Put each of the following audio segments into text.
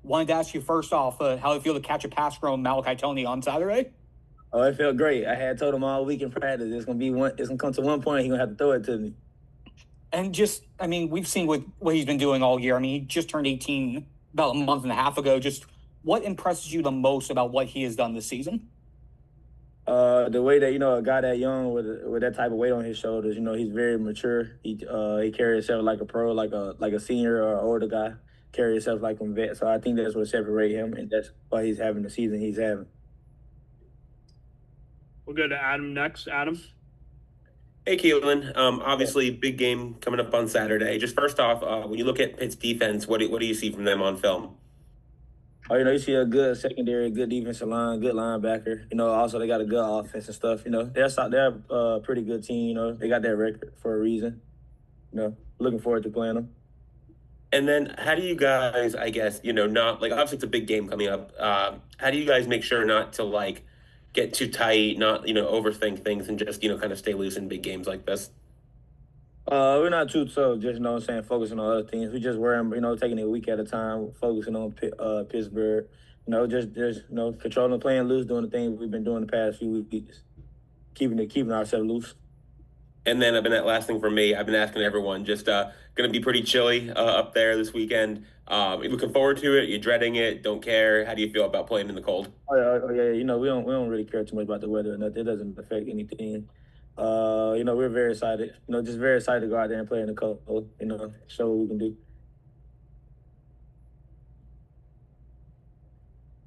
Wanted to ask you first off how it feel to catch a pass from Malachi Tony on Saturday. Oh, it felt great. I had told him all week in practice it's gonna come to one point he's gonna have to throw it to me. And just, I mean, we've seen what he's been doing all year. I mean, he just turned 18 about a month and a half ago. Just what impresses you the most about what he has done this season? The way that a guy that young with that type of weight on his shoulders, he's very mature. He carries himself like a pro, like a senior or older guy. Carry himself like a vet. So I think that's what separates him, and that's why he's having the season he's having. We'll go to Adam next. Adam. Hey, Keelan. Obviously, big game coming up on Saturday. Just first off, when you look at Pitt's defense, what do you see from them on film? Oh, you see a good secondary, good defensive line, good linebacker. Also they got a good offense and stuff. They're a pretty good team. They got that record for a reason. Looking forward to playing them. And then how do you guys, I guess, not like obviously it's a big game coming up. How do you guys make sure not to get too tight, not overthink things, and just kind of stay loose in big games like this? We're not too tough, just focusing on other things. We just worrying, taking it a week at a time, focusing on Pittsburgh. Just controlling, playing loose, doing the things we've been doing the past few weeks, keeping ourselves loose. And then that last thing for me, I've been asking everyone, just going to be pretty chilly up there this weekend. You looking forward to it? You dreading it? Don't care? How do you feel about playing in the cold? Oh yeah. We don't really care too much about the weather. It doesn't affect anything. We're very excited. Just very excited to go out there and play in the cold. Show what we can do.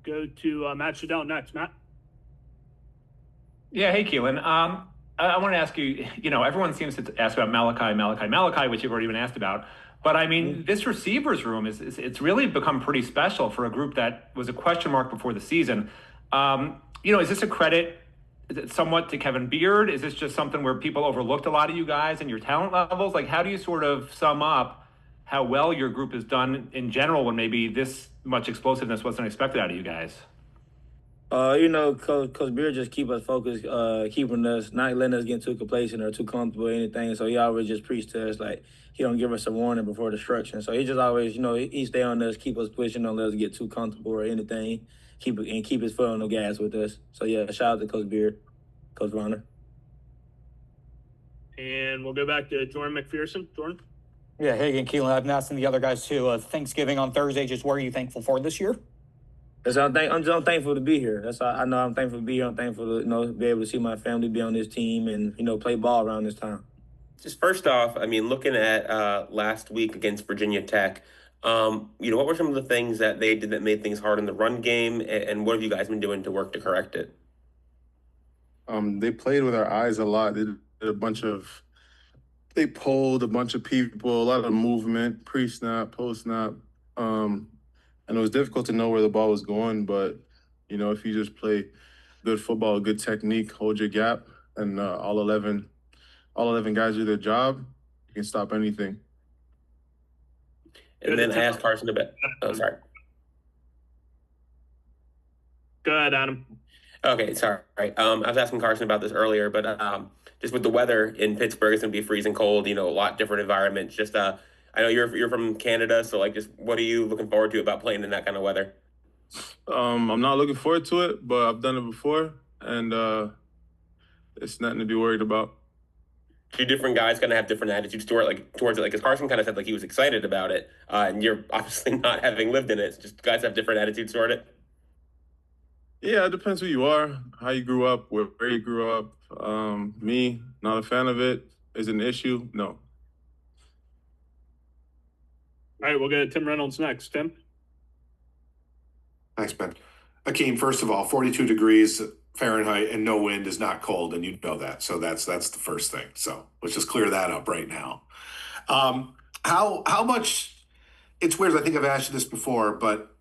Go to Matt Shadell next. Matt. Yeah. Hey, Keelan. I want to ask you. Everyone seems to ask about Malachi, which you've already been asked about. But I mean, this receivers room it's really become pretty special for a group that was a question mark before the season. Is this a credit somewhat to Kevin Beard? Is this just something where people overlooked a lot of you guys and your talent levels? Like, how do you sort of sum up how well your group has done in general when maybe this much explosiveness wasn't expected out of you guys? Coach Beard just keep us focused, keeping us, not letting us get too complacent or too comfortable or anything. So he always just preached to us, like, he don't give us a warning before destruction. So he just always, he stay on us, keep us pushing, don't let us get too comfortable or anything, keep his foot on the gas with us. So yeah, shout out to Coach Beard, Coach Varner. And we'll go back to Jordan McPherson. Jordan? Yeah, hey, and Keelan, I've been asking the other guys too. Thanksgiving on Thursday, just what are you thankful for this year? I'm thankful to be here. That's all I know. I'm thankful to be here. I'm thankful to be able to see my family, be on this team, and play ball around this time. Just first off, I mean, looking at last week against Virginia Tech, what were some of the things that they did that made things hard in the run game, and what have you guys been doing to work to correct it? They played with our eyes a lot. They pulled a bunch of people, a lot of movement, pre-snap, post-snap. And it was difficult to know where the ball was going, but, if you just play good football, good technique, hold your gap, and all 11 guys do their job, you can stop anything. And then I asked Carson about – oh, sorry. Go ahead, Adam. Okay, sorry. I was asking Carson about this earlier, but just with the weather in Pittsburgh, it's going to be freezing cold, a lot different environments. Just I know you're from Canada, so just what are you looking forward to about playing in that kind of weather? I'm not looking forward to it, but I've done it before, and it's nothing to be worried about. Two different guys kind of have different attitudes towards it. Because Carson kind of said he was excited about it, and you're obviously not having lived in it. It's just guys have different attitudes toward it. Yeah, it depends who you are, how you grew up, where you grew up. Me, not a fan of it. Is it an issue? No. All right, we'll go to Tim Reynolds next. Tim? Thanks, Ben. Akheem, first of all, 42 degrees Fahrenheit and no wind is not cold, and you know that. So that's the first thing. So let's just clear that up right now. How much – it's weird. I think I've asked you this before, but,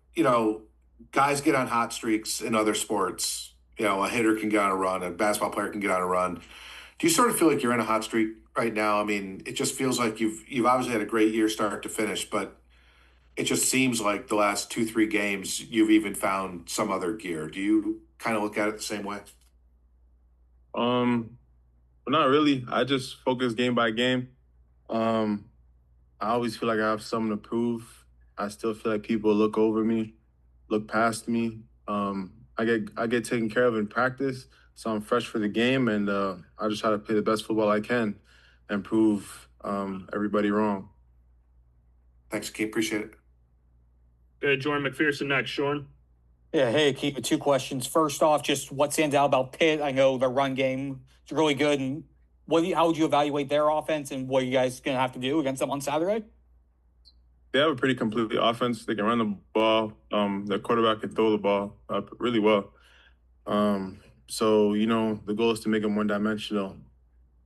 guys get on hot streaks in other sports. A hitter can get on a run, a basketball player can get on a run. Do you sort of feel like you're in a hot streak right now? I mean, it just feels like you've obviously had a great year start to finish, but it just seems like the last 2-3 games you've even found some other gear. Do you kind of look at it the same way? Not really. I just focus game by game. I always feel like I have something to prove. I still feel like people look over me. look past me. I get taken care of in practice, so I'm fresh for the game, and I just try to play the best football I can and prove everybody wrong. Thanks, Keith. Appreciate it. Good. Jordan McPherson next. Jordan. Yeah, hey, keep it 2 questions. First off, just what stands out about Pitt? I know the run game is really good, and how would you evaluate their offense, and what are you guys going to have to do against them on Saturday? They have a pretty complete offense. They can run the ball. Their quarterback can throw the ball really well. So the goal is to make them one-dimensional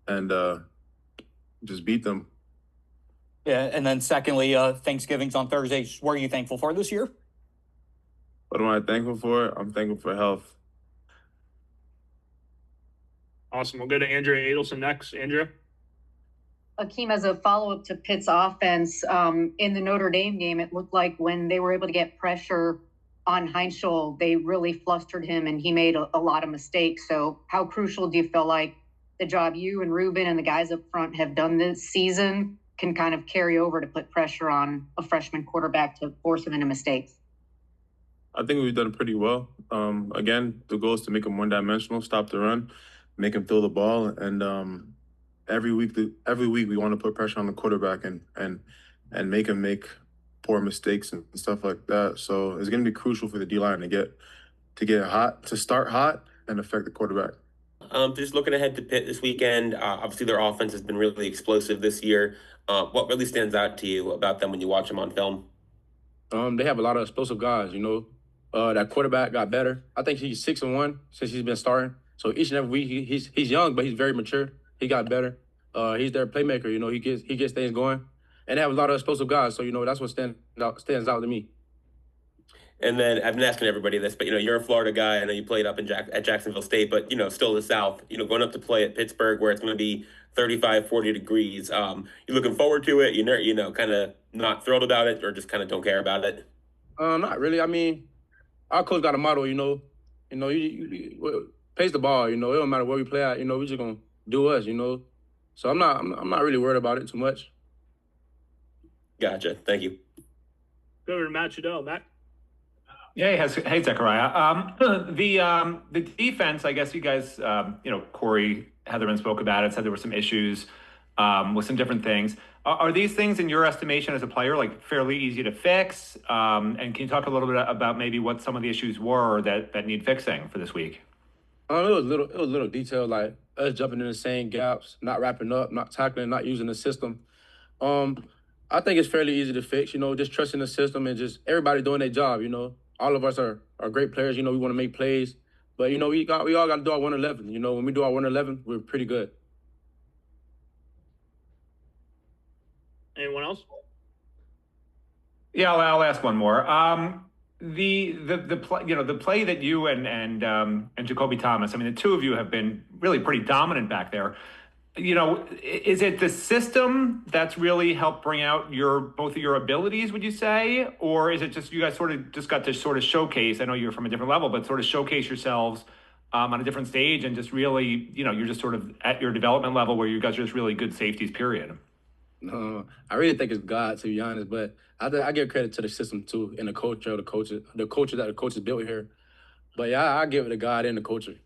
and just beat them. Yeah, and then secondly, Thanksgiving's on Thursday. What are you thankful for this year? What am I thankful for? I'm thankful for health. Awesome. We'll go to Andrea Adelson next. Andrea. Akheem, as a follow-up to Pitt's offense, in the Notre Dame game, it looked like when they were able to get pressure on Heinschel, they really flustered him and he made a lot of mistakes. So how crucial do you feel like the job you and Ruben and the guys up front have done this season can kind of carry over to put pressure on a freshman quarterback to force him into mistakes? I think we've done pretty well. Again, the goal is to make him one-dimensional, stop the run, make him throw the ball, and every week we want to put pressure on the quarterback and make him make poor mistakes and stuff like that. So it's going to be crucial for the D-line to get hot, to start hot and affect the quarterback. Just looking ahead to Pitt this weekend, obviously their offense has been really explosive this year. What really stands out to you about them when you watch them on film? They have a lot of explosive guys, That quarterback got better. I think he's 6-1 since he's been starting. So each and every week he's young, but he's very mature. He got better. He's their playmaker, he gets things going. And they have a lot of explosive guys, so that's what stands out to me. And then I've been asking everybody this, but you're a Florida guy. I know you played up at Jacksonville State, but still the South. Going up to play at Pittsburgh, where it's going to be 35, 40 degrees. You looking forward to it? Kind of not thrilled about it, or just kind of don't care about it? Not really. I mean, our coach got a motto. You pace the ball. It don't matter where we play at. We just gonna do us. So I'm not really worried about it too much. Gotcha. Thank you. Go over to Matt Shadell. Matt. Yeah, hey, Zechariah. The defense, I guess you guys, Corey Heatherman spoke about it, said there were some issues with some different things. Are these things, in your estimation as a player, like fairly easy to fix? And can you talk a little bit about maybe what some of the issues were that need fixing for this week? It was little detail, like us jumping in the same gaps, not wrapping up, not tackling, not using the system. I think it's fairly easy to fix, just trusting the system and just everybody doing their job, All of us are great players, we want to make plays. But, we all got to do our 111. When we do our 111, we're pretty good. Anyone else? Yeah, I'll ask one more. The play that you and Jacoby Thomas, I mean, the two of you have been really pretty dominant back there. Is it the system that's really helped bring out both of your abilities, would you say? Or is it just you guys sort of just got to sort of showcase, I know you're from a different level, but sort of showcase yourselves on a different stage and just really, you're just sort of at your development level where you guys are just really good safeties, period? No, I really think it's God, to be honest, but I give credit to the system too, and the culture that the coaches built here. But yeah, I give it to God and the culture.